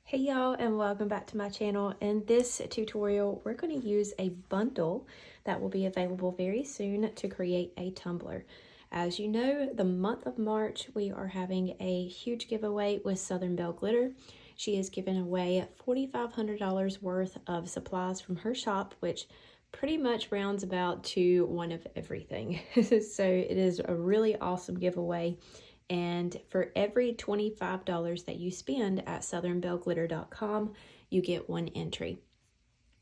Hey y'all, and welcome back to my channel. In this tutorial, we're going to use a bundle that will be available very soon to create a tumbler. As you know, the month of March, we are having a huge giveaway with Southern Belle Glitter. She is giving away $4,500 worth of supplies from her shop, which pretty much rounds about to one of everything. So it is a really awesome giveaway. And for every $25 that you spend at southernbelleglitter.com, you get one entry.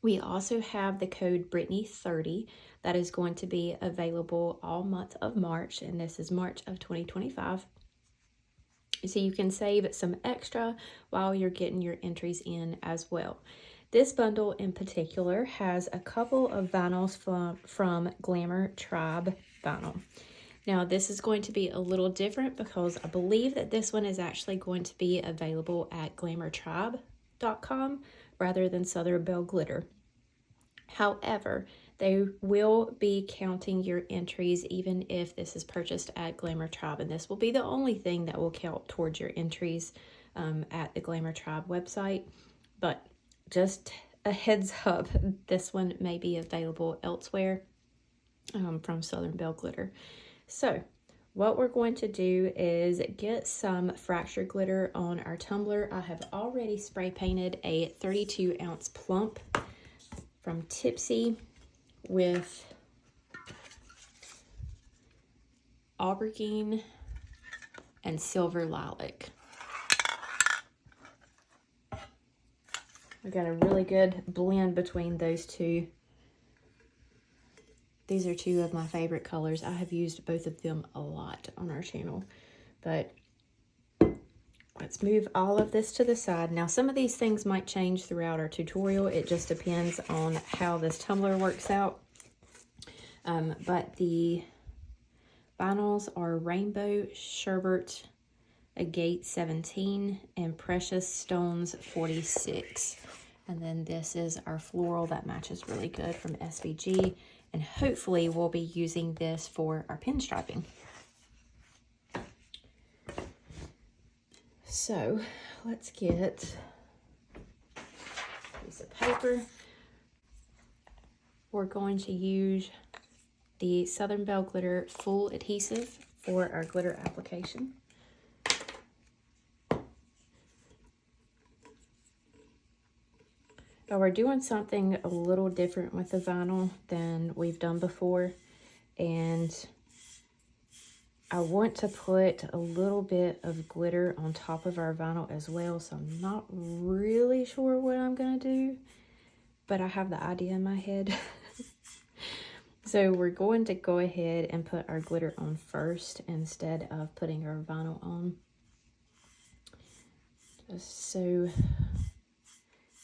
We also have the code Brittany30 that is going to be available all month of March, and this is March of 2025. So you can save some extra while you're getting your entries in as well. This bundle in particular has a couple of vinyls from GLAMOUR TRIBE vinyl. Now this is going to be a little different because I believe that this one is actually going to be available at glamourtribe.com rather than Southern Belle Glitter. However, they will be counting your entries even if this is purchased at Glamour Tribe, and this will be the only thing that will count towards your entries at the Glamour Tribe website. But just a heads up, this one may be available elsewhere from Southern Belle Glitter. So what we're going to do is get some fracture glitter on our tumbler. I have already spray painted a 32 ounce plump from TIPSY with aubergine and silver lilac. We got a really good blend between those two. These are two of my favorite colors. I have used both of them a lot on our channel. But let's move all of this to the side. Now, some of these things might change throughout our tutorial. It just depends on how this tumbler works out. But the vinyls are Rainbow Sherbet Agate 17 and Precious Stones 46. And then this is our floral that matches really good from SVG. And hopefully we'll be using this for our pinstriping. So let's get a piece of paper. We're going to use the Southern Belle Glitter Full Adhesive for our glitter application. Now we're doing something a little different with the vinyl than we've done before, and I want to put a little bit of glitter on top of our vinyl as well, so I'm not really sure what I'm going to do, but I have the idea in my head. So we're going to go ahead and put our glitter on first instead of putting our vinyl on, just so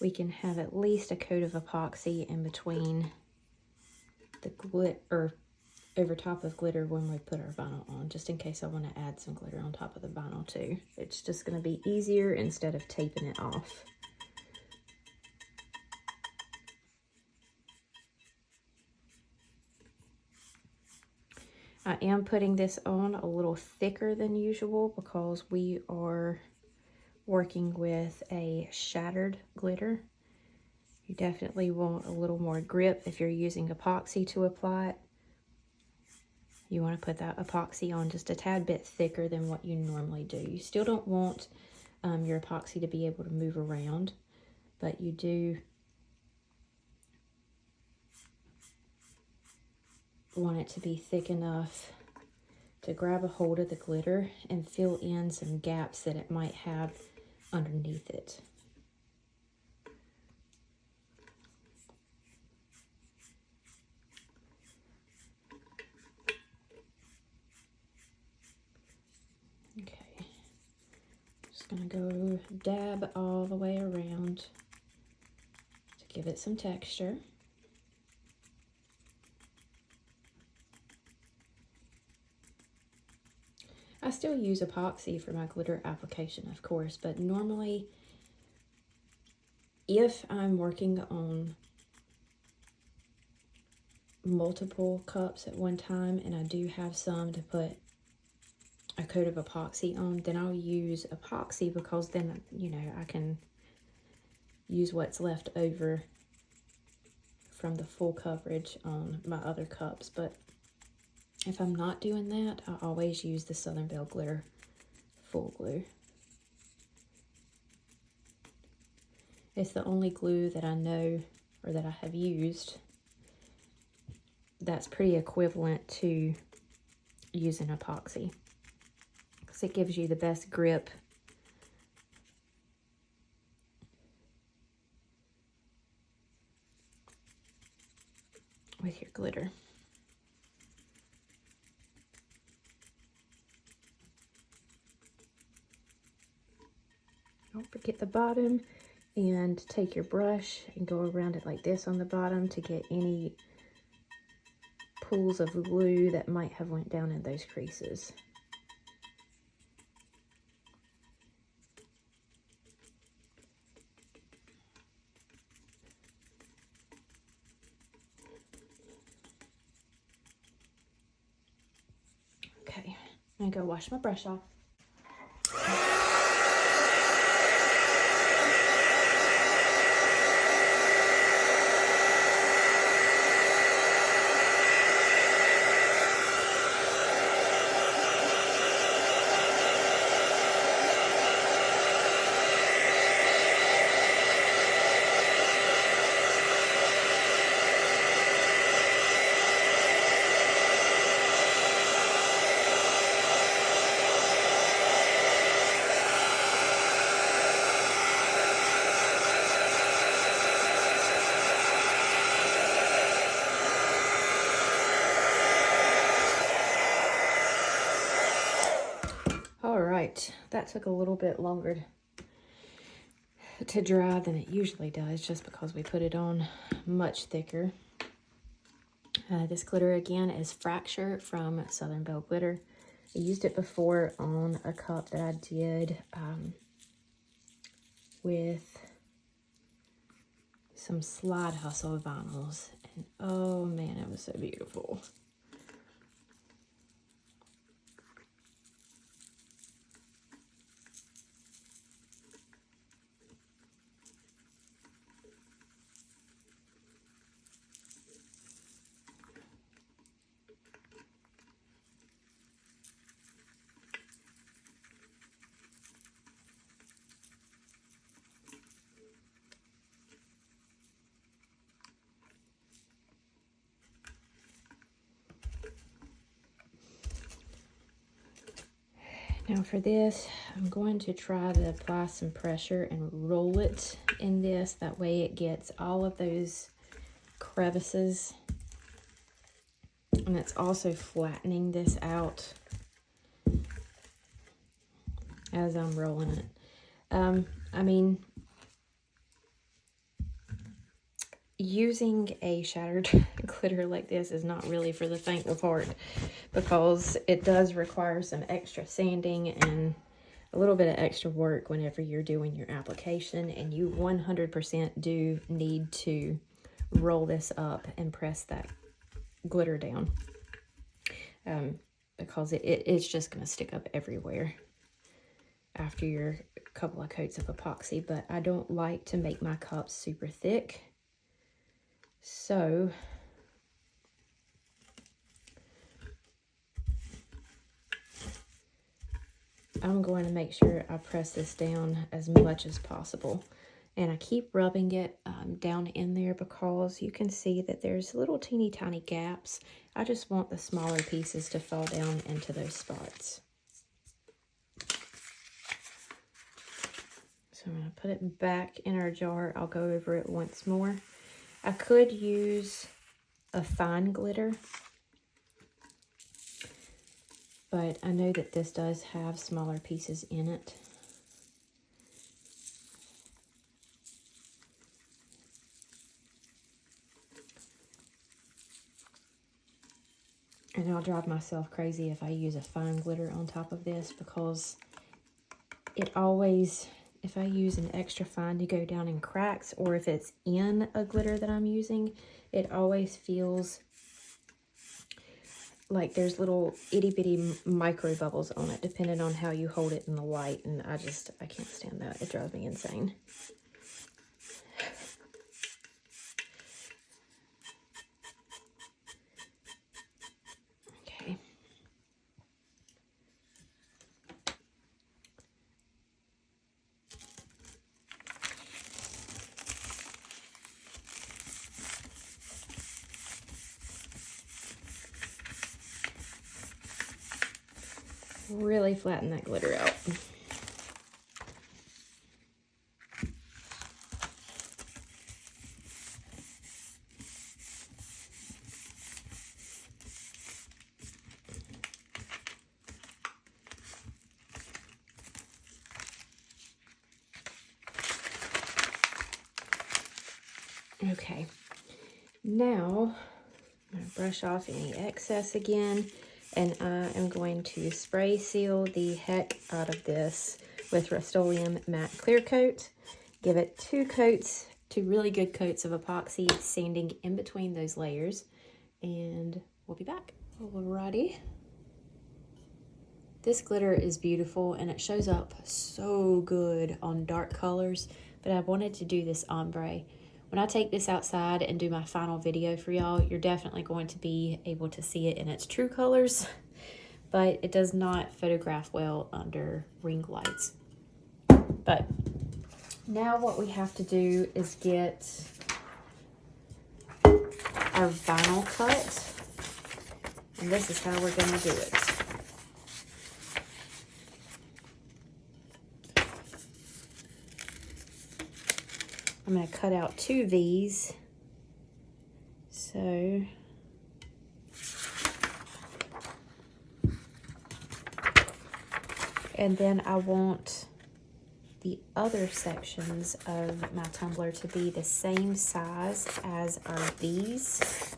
we can have at least a coat of epoxy in between the glitter, or over top of glitter when we put our vinyl on, just in case I want to add some glitter on top of the vinyl too. It's just going to be easier instead of taping it off. I am putting this on a little thicker than usual because we are working with a shattered glitter. You definitely want a little more grip if you're using epoxy to apply it. You want to put that epoxy on just a tad bit thicker than what you normally do. You still don't want your epoxy to be able to move around, but you do want it to be thick enough to grab a hold of the glitter and fill in some gaps that it might have underneath it. Okay, just gonna go dab all the way around to give it some texture. I still use epoxy for my glitter application, of course, but normally if I'm working on multiple cups at one time and I do have some to put a coat of epoxy on, then I'll use epoxy because then, you know, I can use what's left over from the full coverage on my other cups. But if I'm not doing that, I always use the Southern Belle Glitter Full Glue. It's the only glue that I know, or that I have used, that's pretty equivalent to using epoxy, because it gives you the best grip with your glitter. Don't forget the bottom, and take your brush and go around it like this on the bottom to get any pools of glue that might have went down in those creases. Okay, I'm gonna go wash my brush off. That took a little bit longer to dry than it usually does, just because we put it on much thicker. This glitter again is Fracture from Southern Belle Glitter. I used it before on a cup that I did with some Slide Hustle vinyls, and oh man, it was so beautiful. Now for this, I'm going to try to apply some pressure and roll it in this. That way it gets all of those crevices. And it's also flattening this out as I'm rolling it. I mean, using a shattered glitter like this is not really for the faint of heart, because it does require some extra sanding and a little bit of extra work whenever you're doing your application, and you 100% do need to roll this up and press that glitter down, because it's just going to stick up everywhere after your couple of coats of epoxy. But I don't like to make my cups super thick, so I'm going to make sure I press this down as much as possible. And I keep rubbing it down in there, because you can see that there's little teeny tiny gaps. I just want the smaller pieces to fall down into those spots. So I'm going to put it back in our jar. I'll go over it once more. I could use a fine glitter, but I know that this does have smaller pieces in it. And I'll drive myself crazy if I use a fine glitter on top of this, because it always, if I use an extra fine to go down in cracks, or if it's in a glitter that I'm using, it always feels like there's little itty bitty micro bubbles on it, depending on how you hold it in the light. And I can't stand that. It drives me insane. really flatten that glitter out. Okay, now I'm going to brush off any excess again, and I am going to spray seal the heck out of this with Rust-Oleum Matte Clear Coat. Give it 2 really good coats of epoxy, sanding in between those layers, and we'll be back. Alrighty. This glitter is beautiful and it shows up so good on dark colors, but I wanted to do this ombre. When I take this outside and do my final video for y'all, you're definitely going to be able to see it in its true colors, but it does not photograph well under ring lights. But now what we have to do is get our vinyl cut, and this is how we're going to do it. I'm going to cut out 2 V's. So and then I want the other sections of my tumbler to be the same size as our V's.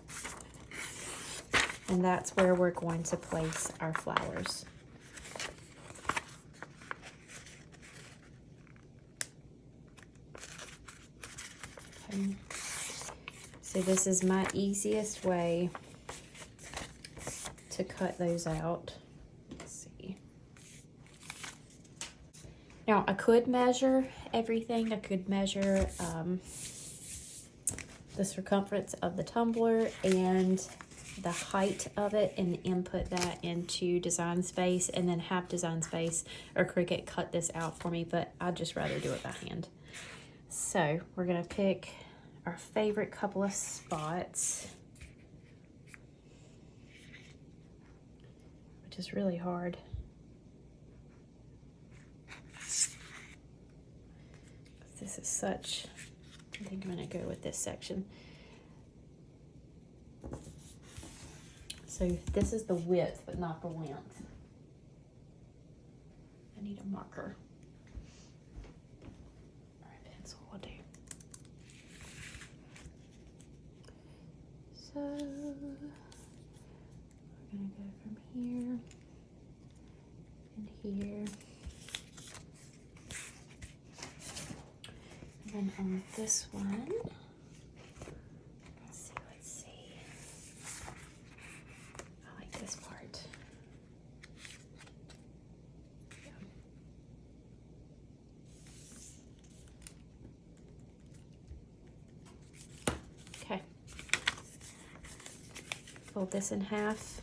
And that's where we're going to place our flowers. Okay. So this is my easiest way to cut those out. Let's see. Now I could measure everything. I could measure the circumference of the tumbler and the height of it and input that into Design Space, and then have Design Space or Cricut cut this out for me, but I'd just rather do it by hand. So we're gonna pick our favorite couple of spots, which is really hard. This is such, I think I'm gonna go with this section. So this is the width, but not the length. I need a marker. Or a pencil will do. So we're gonna go from here and here. And then on this one, let's see. I like this part. Okay. Fold this in half.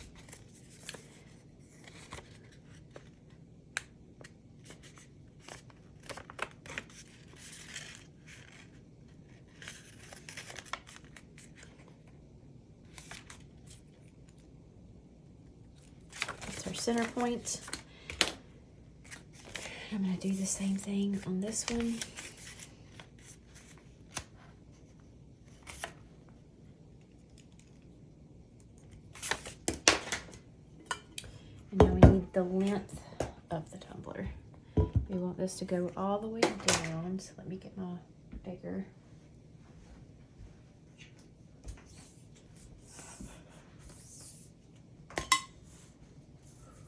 That's our center point. I'm going to do the same thing on this one. And now we need the length of the tumbler. We want this to go all the way down. So let me get my bigger.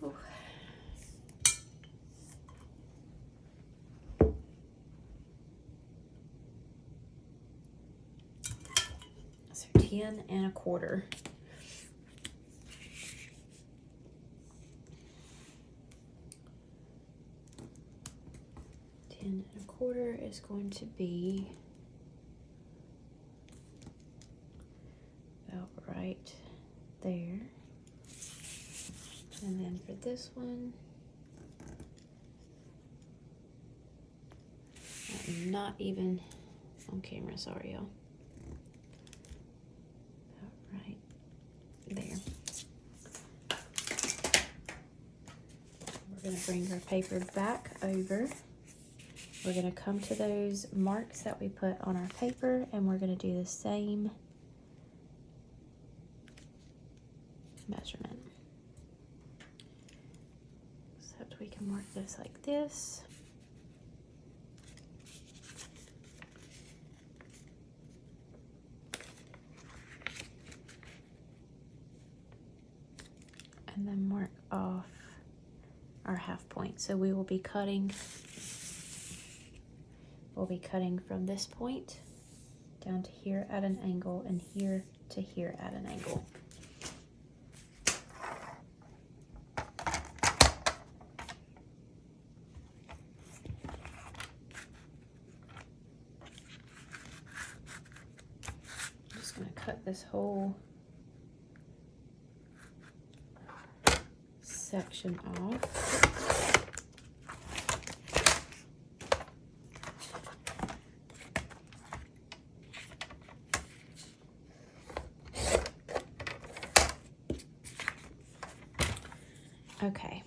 Ooh. So 10 1/4. 10 1/4 is going to be about right there. And then for this one, I'm not even on camera, sorry y'all. About right there. We're We're going to bring our paper back over. We're going to come to those marks that we put on our paper, and we're going to do the same measurement. Except we can mark this like this. And then mark off our half point. So we will be cutting, from this point down to here at an angle, and here to here at an angle. I'm just going to cut this whole section off. Okay,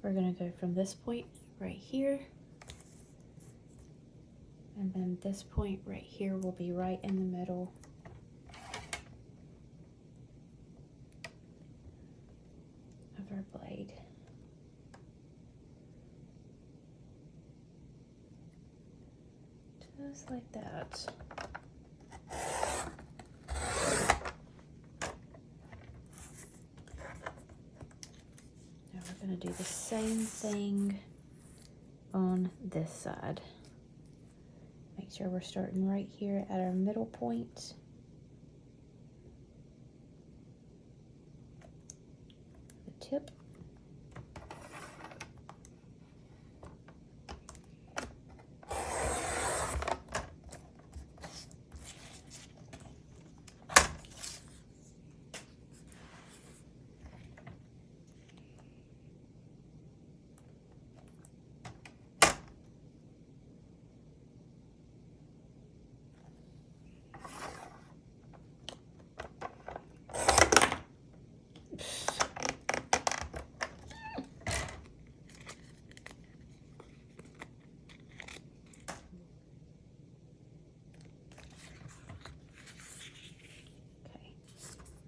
we're going to go from this point right here, and then this point right here will be right in the middle of our blade. Just like that. We're going to do the same thing on this side. Make sure we're starting right here at our middle point. The tip.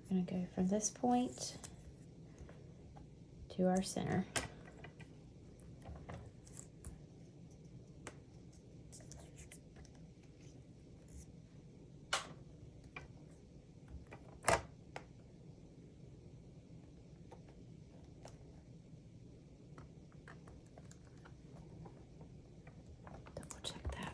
Going to go from this point to our center. Double check that.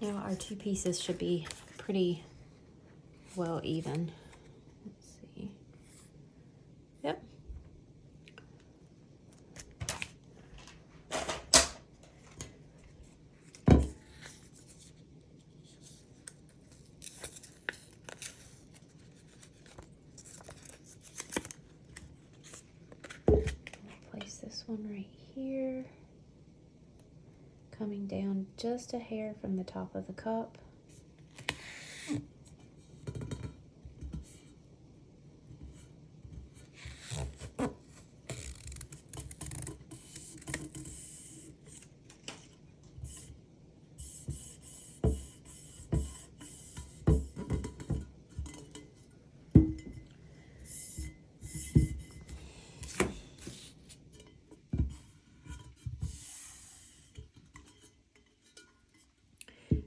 Now our two pieces should be pretty well even. Let's see. Yep. Place this one right here. Coming down just a hair from the top of the cup.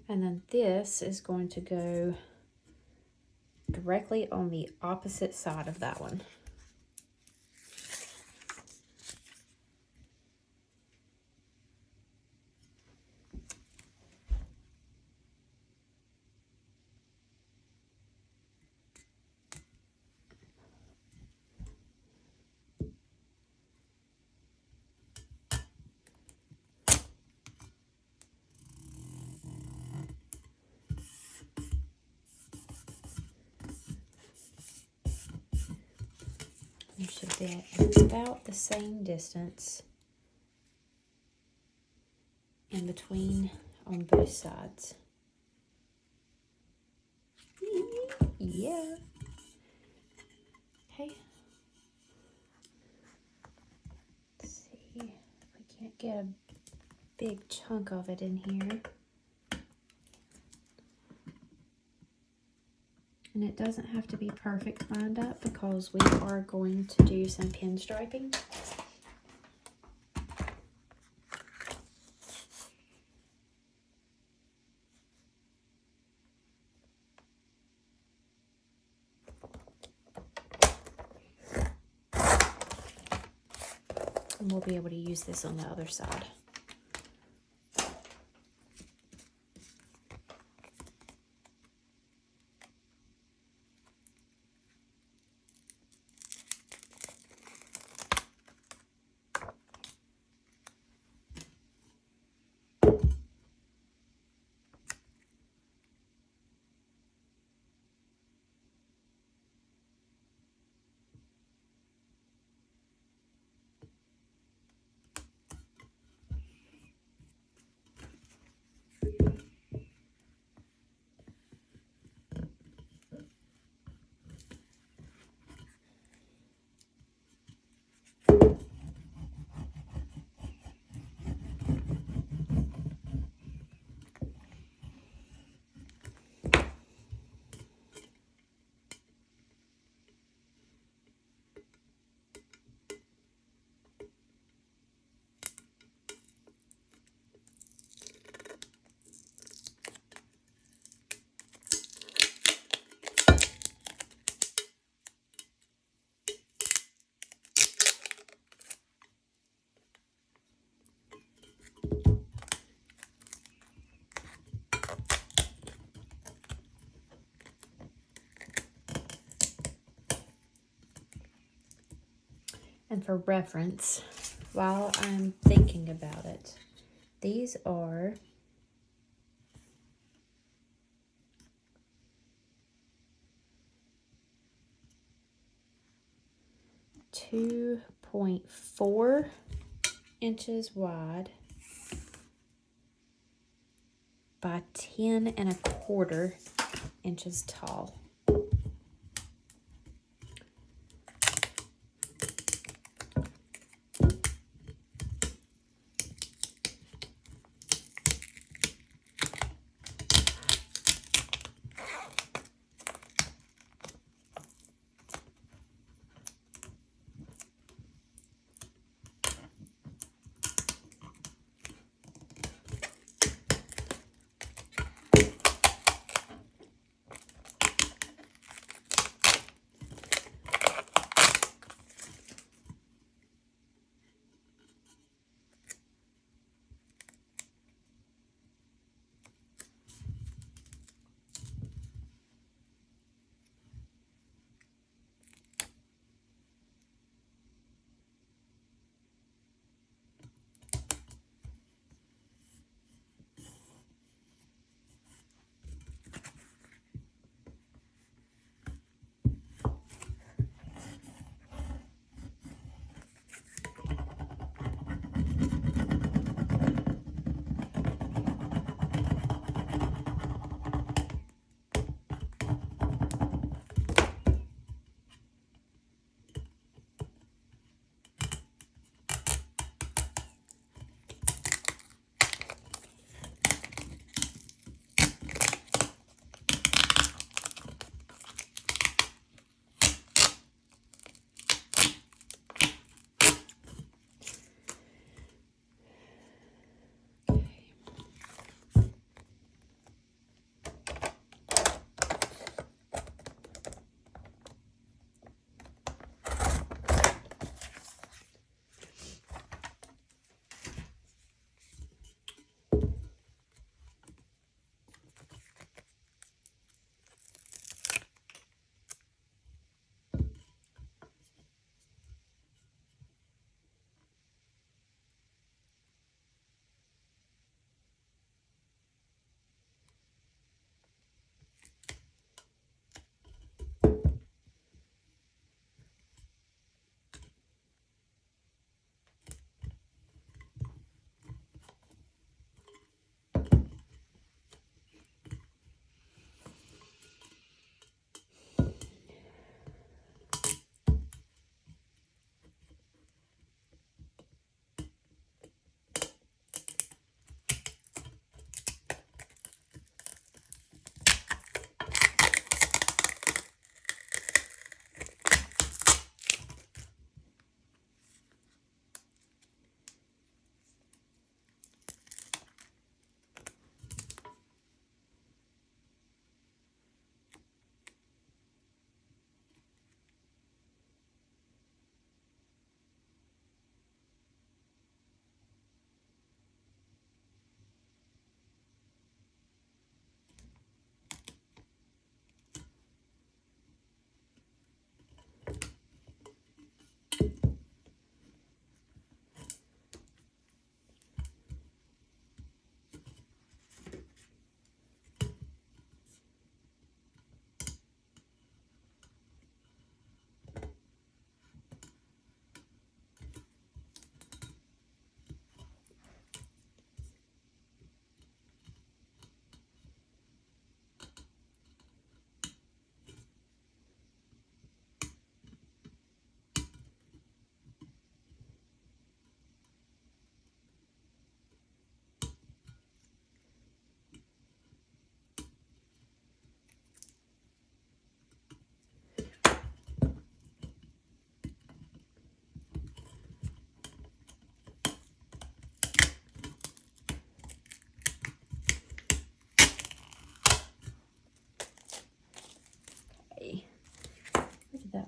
And then this is going to go directly on the opposite side of that one. just a bit. It's about the same distance in between on both sides. Yeah. Okay. Let's see if we can't get a big chunk of it in here. And it doesn't have to be perfect lined up because we are going to do some pinstriping. And we'll be able to use this on the other side. And for reference, while I'm thinking about it, these are .4 inches wide by 10¼ inches tall.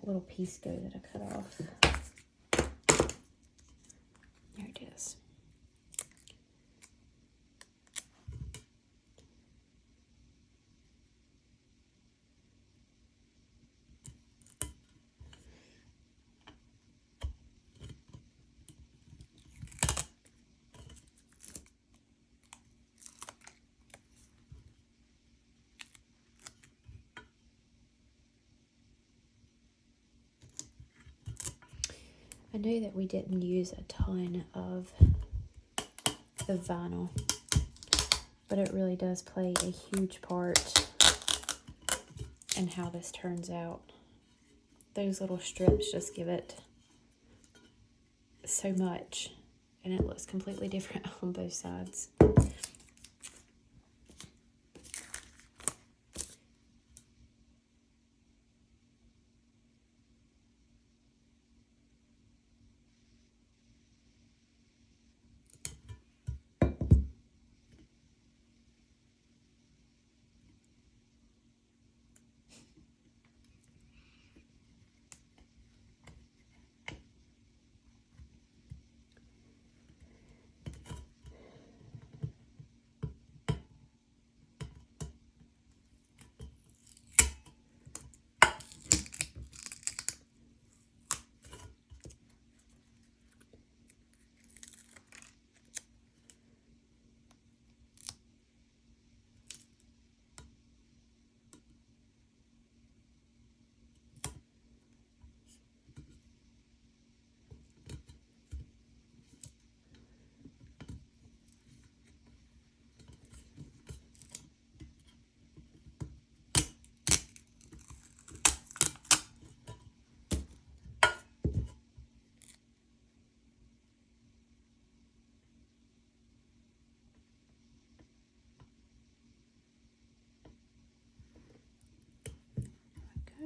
little piece go that I cut off? There it is. I know that we didn't use a ton of the vinyl, but it really does play a huge part in how this turns out. Those little strips just give it so much, and it looks completely different on both sides.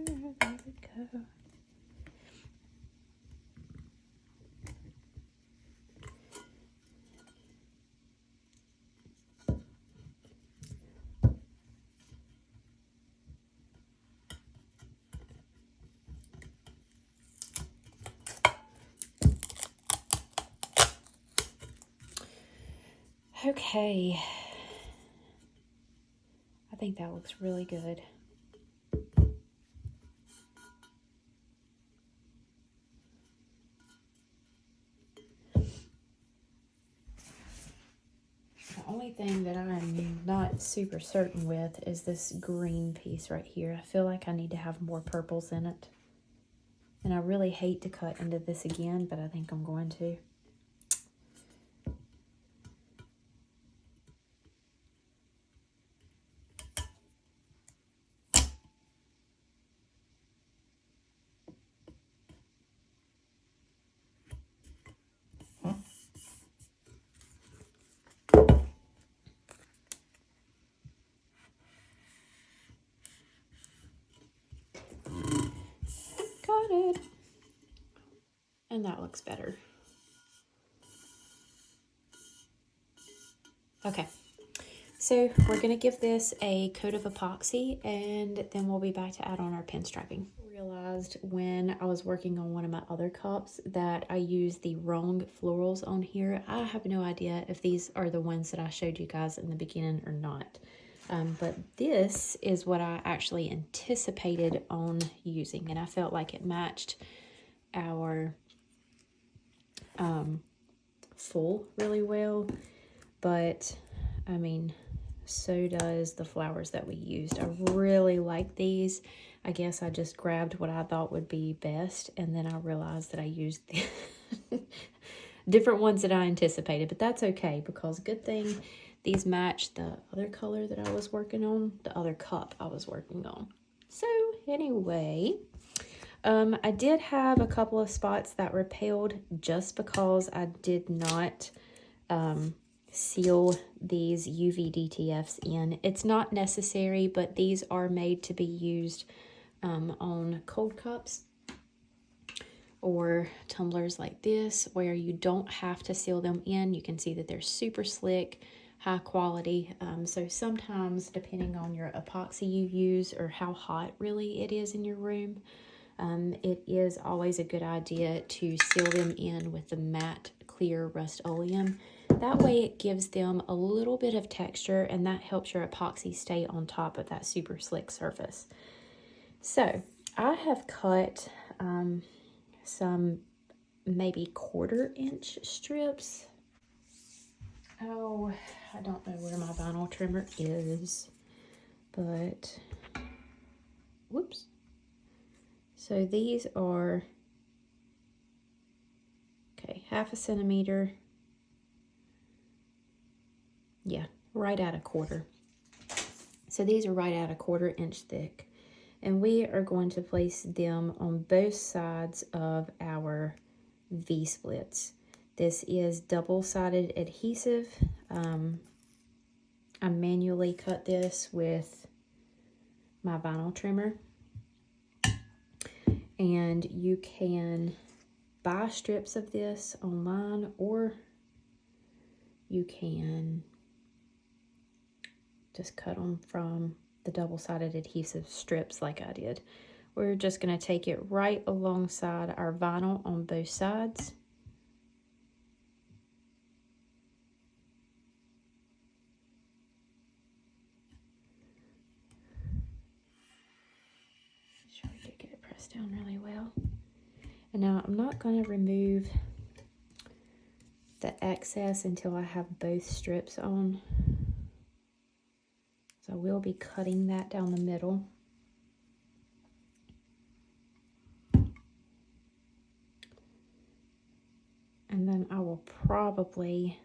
There we go. Okay, I think that looks really good. The only thing that I'm not super certain with is this green piece right here. I feel like I need to have more purples in it. And I really hate to cut into this again, but I think I'm going to. Got it. And that looks better. Okay, so we're going to give this a coat of epoxy, and then we'll be back to add on our pinstriping. I realized when I was working on one of my other cups that I used the wrong florals on here. I have no idea if these are the ones that I showed you guys in the beginning or not. But this is what I actually anticipated on using, and I felt like it matched our full really well. But I mean, so does the flowers that we used. I really like these. I guess I just grabbed what I thought would be best, and then I realized that I used the different ones that I anticipated, but that's okay, because good thing these match the other color that I was working on, the other cup I was working on. So anyway, I did have a couple of spots that repelled just because I did not seal these UV DTFs in. It's not necessary, but these are made to be used on cold cups or tumblers like this, where you don't have to seal them in. You can see that they're super slick, high quality. So sometimes, depending on your epoxy you use or how hot really it is in your room, It is always a good idea to seal them in with the matte clear Rust-Oleum. That way it gives them a little bit of texture, and that helps your epoxy stay on top of that super slick surface. So I have cut some maybe 1/4 inch strips. Oh, I don't know where my vinyl trimmer is, but whoops. So these are, okay, 1/2 centimeter. Yeah, right at 1/4. So these are right at 1/4 inch thick. And we are going to place them on both sides of our V-splits. This is double-sided adhesive. I manually cut this with my vinyl trimmer. And you can buy strips of this online, or you can just cut them from the double-sided adhesive strips like I did. We're just going to take it right alongside our vinyl on both sides. Make sure we do get it pressed down really well. And now I'm not going to remove the excess until I have both strips on. So I will be cutting that down the middle. And then I will probably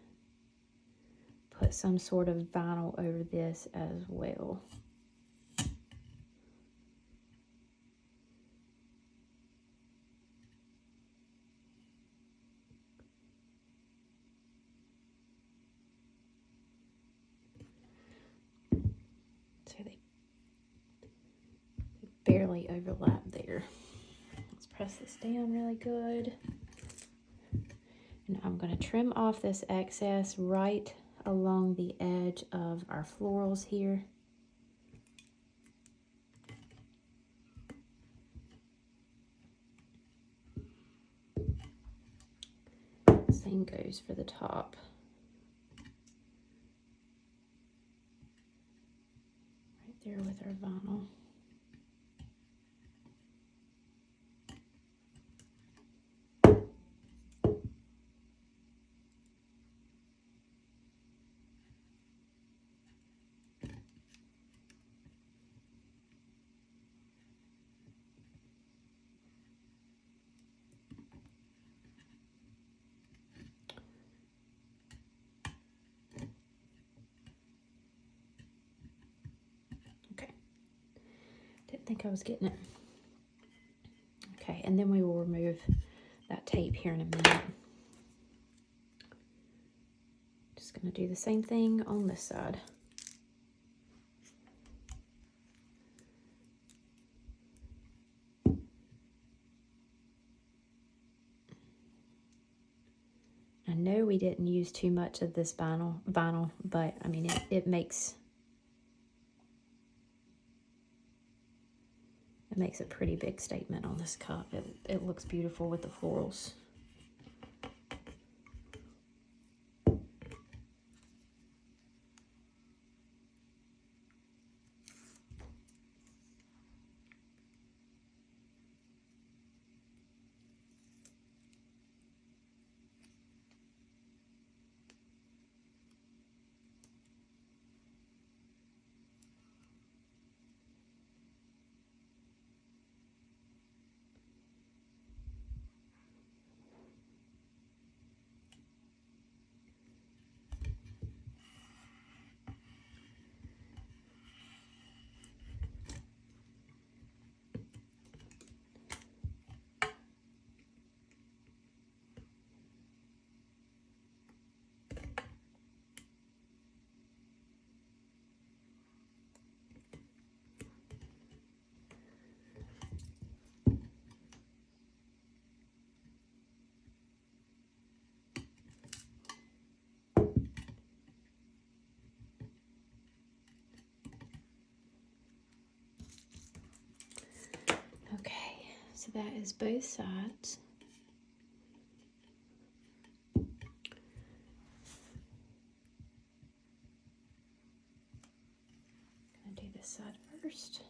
put some sort of vinyl over this as well. So they barely overlap there. Let's press this down really good. And I'm going to trim off this excess right along the edge of our florals here. Same goes for the top. Right there with our vinyl. Didn't think I was getting it. Okay, and then we will remove that tape here in a minute. Just going to do the same thing on this side. I know we didn't use too much of this vinyl, but I mean, it makes a pretty big statement on this cup. It looks beautiful with the florals. that is both sides. Gonna do this side first.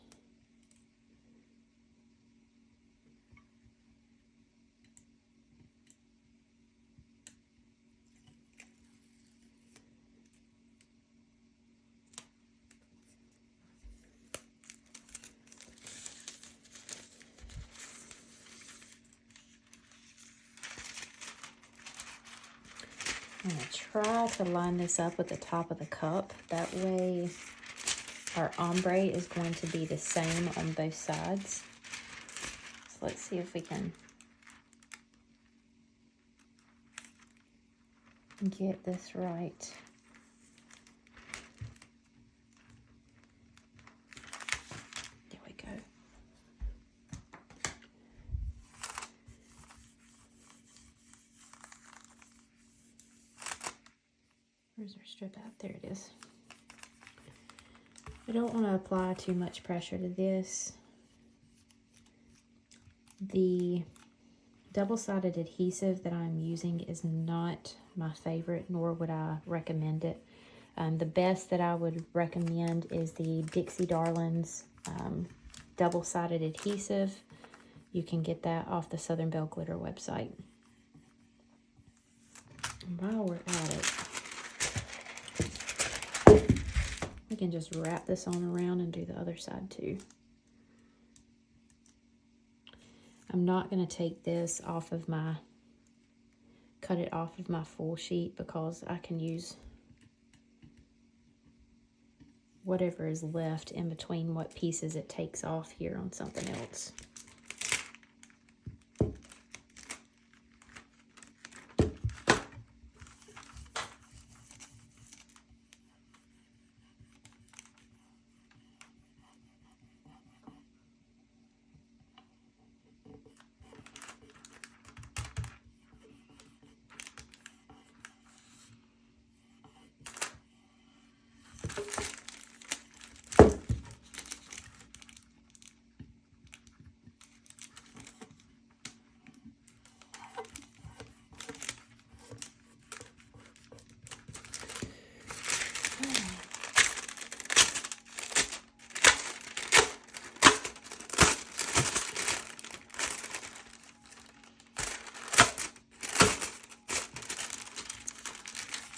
I'm going to try to line this up with the top of the cup. That way our ombre is going to be the same on both sides. So let's see if we can get this right. There we go. Where's our strip out? There it is. I don't want to apply too much pressure to this. The double-sided adhesive that I'm using is not my favorite, nor would I recommend it. The best that I would recommend is the Dixie Darlings double-sided adhesive. You can get that off the Southern Belle Glitter website. And while we're at it, we can just wrap this on around and do the other side too. I'm not going to take this off of my, cut it off of my full sheet, because I can use whatever is left in between what pieces it takes off here on something else.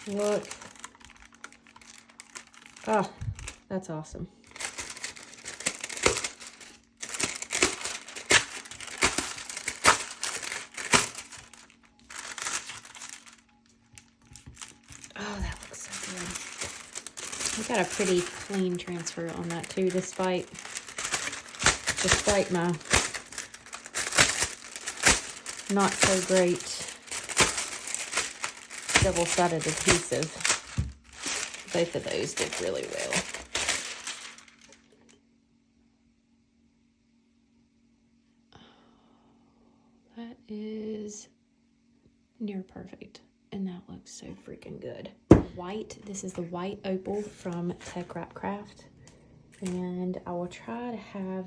Look. Oh, that's awesome. Oh, that looks so good. We got a pretty clean transfer on that too, despite my not so great double-sided adhesive. Both of those did really well. That is near perfect, and that looks so freaking good. White, this is the white opal from TECKWRAP, and I will try to have,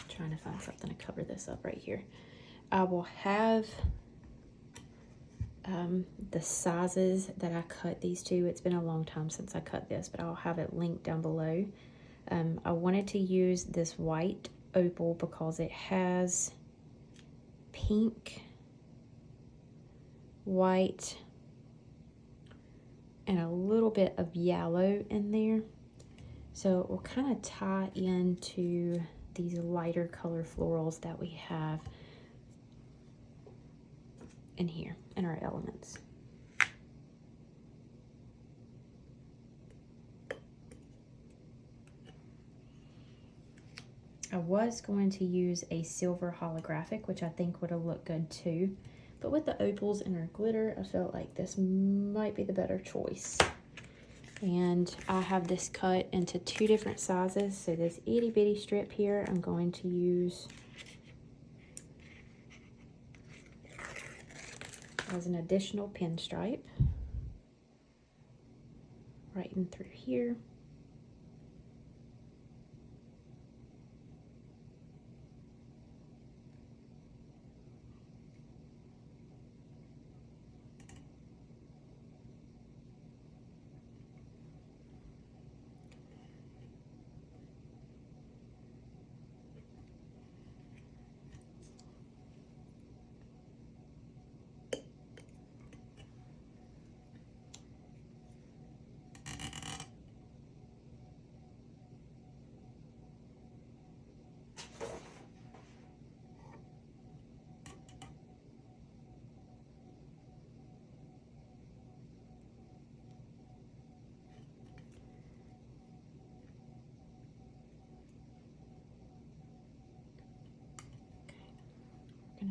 trying to find something to cover this up right here. I will have the sizes that I cut these to. It's been a long time since I cut this, but I'll have it linked down below. I wanted to use this white opal because it has pink, white, and a little bit of yellow in there. So it will kind of tie into these lighter color florals that we have in here in our elements. I was going to use a silver holographic, which I think would have looked good too, but with the opals and our glitter, I felt like this might be the better choice. And I have this cut into 2 different sizes. So this itty bitty strip here, I'm going to use as an additional pinstripe right in through here.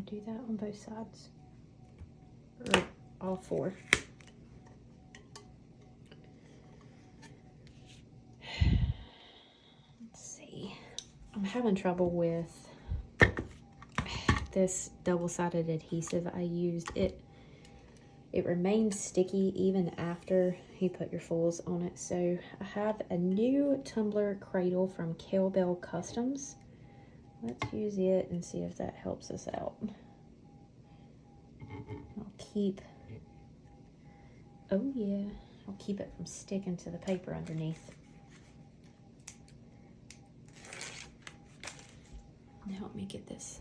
do that on both sides, or all four. Let's see. I'm having trouble with this double-sided adhesive I used. It remains sticky even after you put your foils on it. So I have a new tumbler cradle from KELLBELL Customs. Let's use it and see if that helps us out. I'll keep, oh yeah, I'll keep it from sticking to the paper underneath. Now let me get this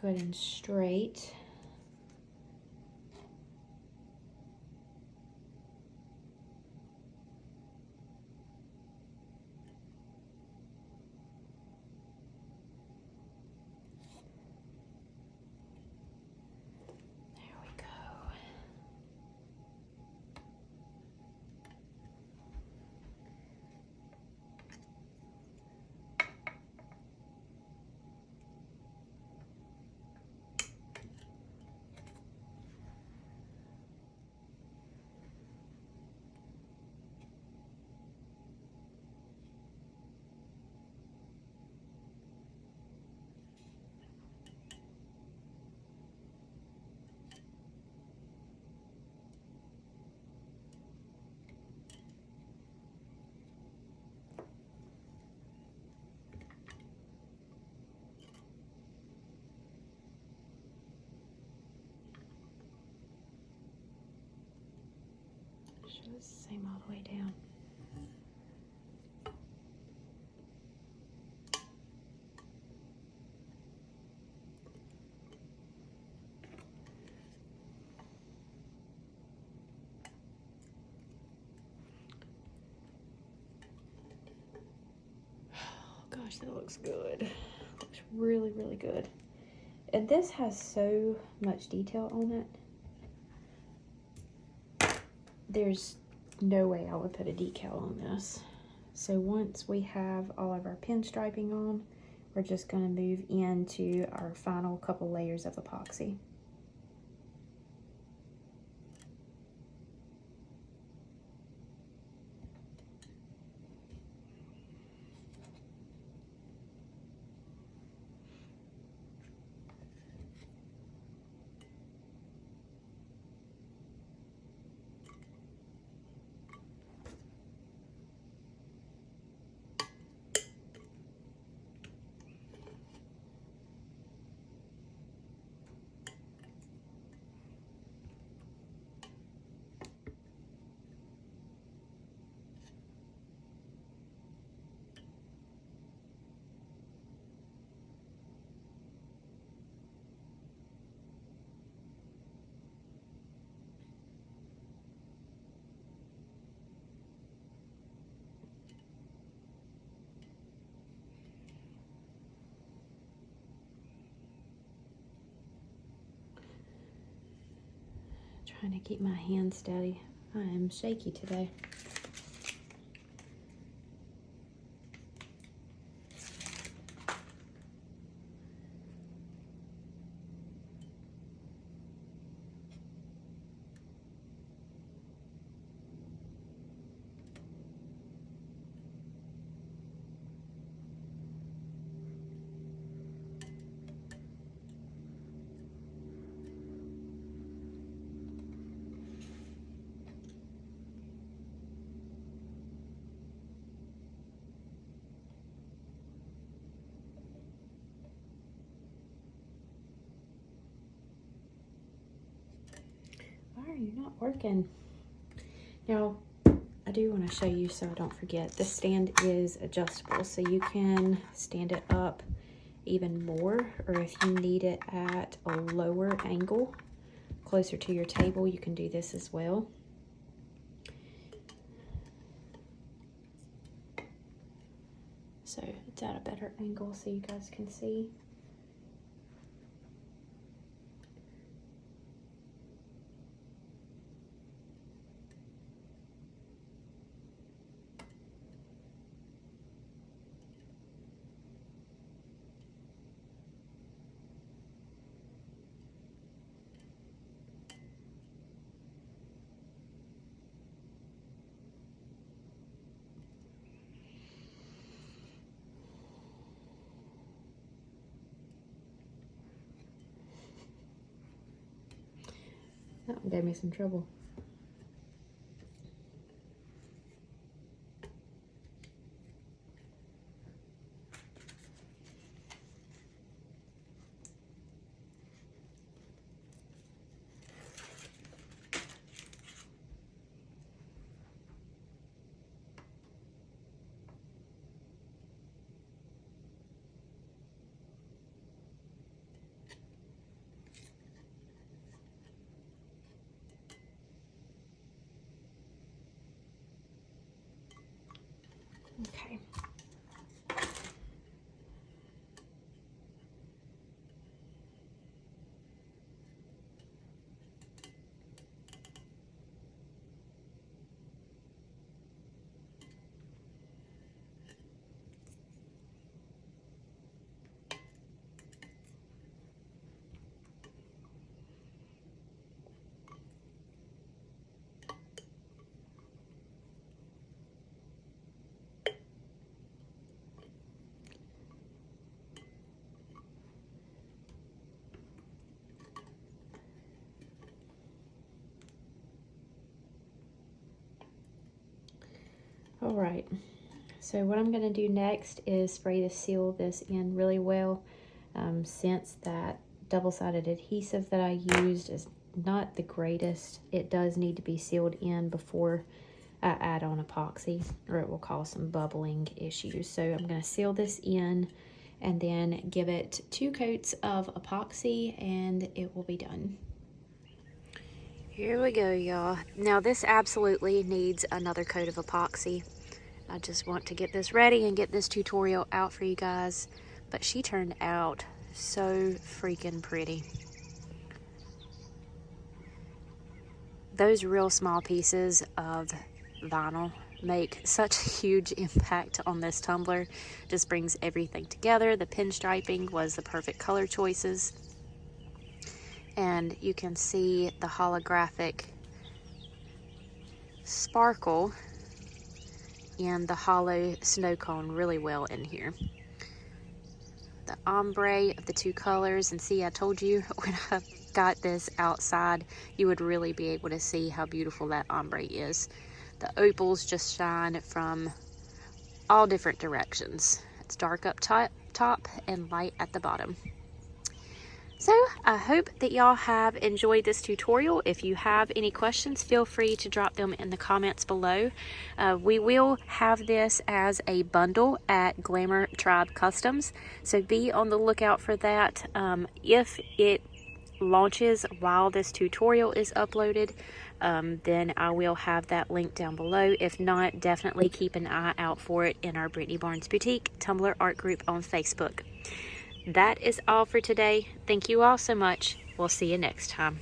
good and straight. Should the same all the way down. Oh gosh, that looks good. Looks really, really good. And this has so much detail on it. There's no way I would put a decal on this. So once we have all of our pinstriping on, we're just going to move into our final couple layers of epoxy. Trying to keep my hand steady. I am shaky today. Why are you not working? Now, I do want to show you so I don't forget. The stand is adjustable, so you can stand it up even more, or if you need it at a lower angle, closer to your table, you can do this as well. So it's at a better angle so you guys can see. and gave me some trouble. Okay. All right, so what I'm going to do next is spray to seal this in really well. Since that double-sided adhesive that I used is not the greatest, it does need to be sealed in before I add on epoxy, or it will cause some bubbling issues. So I'm going to seal this in and then give it 2 coats of epoxy and it will be done. Here we go, y'all. Now this absolutely needs another coat of epoxy. I just want to get this ready and get this tutorial out for you guys. But she turned out so freaking pretty. Those real small pieces of vinyl make such a huge impact on this tumbler. Just brings everything together. The pinstriping was the perfect color choices. And you can see the holographic sparkle in the hollow snow cone really well in here. The ombre of the 2 colors, and see, I told you when I got this outside you would really be able to see how beautiful that ombre is. The opals just shine from all different directions. It's dark up top and light at the bottom. So I hope that y'all have enjoyed this tutorial. If you have any questions, feel free to drop them in the comments below. We will have this as a bundle at GLAMOUR TRIBE Customs, so be on the lookout for that. If it launches while this tutorial is uploaded, then I will have that link down below. If not, definitely keep an eye out for it in our Brittany Barnes Boutique Tumbler art group on Facebook. That is all for today. Thank you all so much. We'll see you next time.